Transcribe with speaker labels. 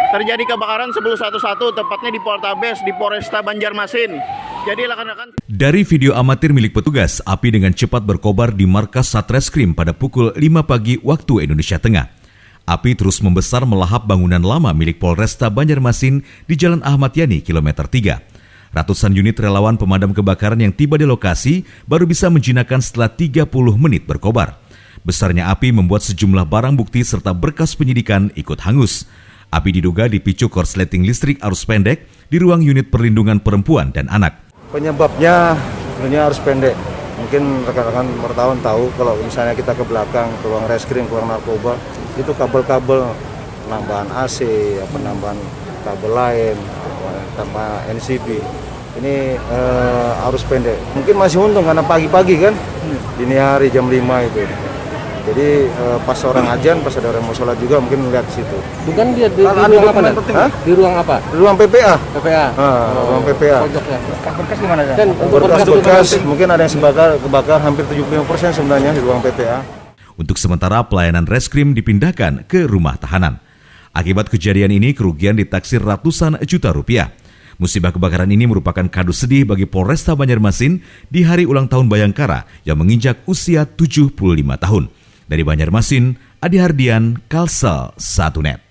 Speaker 1: terjadi kebakaran 1011 tepatnya di Poltabes di Polresta Banjarmasin. Jadi rekan-rekan,
Speaker 2: dari video amatir milik petugas, api dengan cepat berkobar di markas Satreskrim pada pukul 5 pagi waktu Indonesia Tengah. Api terus membesar melahap bangunan lama milik Polresta Banjarmasin di Jalan Ahmad Yani, kilometer 3. Ratusan unit relawan pemadam kebakaran yang tiba di lokasi baru bisa menjinakkan setelah 30 menit berkobar. Besarnya api membuat sejumlah barang bukti serta berkas penyidikan ikut hangus. Api diduga dipicu korsleting listrik arus pendek di ruang unit perlindungan perempuan dan anak.
Speaker 3: Penyebabnya sebenarnya arus pendek. Mungkin rekan-rekan wartawan tahu kalau misalnya kita ke belakang, ke ruang reskrim, ke ruang narkoba, itu kabel-kabel penambahan AC, penambahan kabel lain, tambah NCB. Ini arus pendek. Mungkin masih untung karena pagi-pagi kan, dini hari jam 5 itu. Jadi pas orang ajan, pas ada orang mau sholat juga mungkin melihat ke situ.
Speaker 4: Bukan dia di ruang apa? Di ruang apa?
Speaker 3: Di ruang PPA.
Speaker 4: PPA.
Speaker 3: Ruang PPA.
Speaker 4: Pojoknya.
Speaker 1: berkas gimana ya?
Speaker 4: Dan untuk
Speaker 3: Berkas mungkin ada yang kebakar hampir 75% sebenarnya di ruang PPA.
Speaker 2: Untuk sementara pelayanan reskrim dipindahkan ke rumah tahanan. Akibat kejadian ini kerugian ditaksir ratusan juta rupiah. Musibah kebakaran ini merupakan kado sedih bagi Polresta Banjarmasin di hari ulang tahun Bayangkara yang menginjak usia 75 tahun. Dari Banjarmasin, Adi Hardian, Kalsel 1net.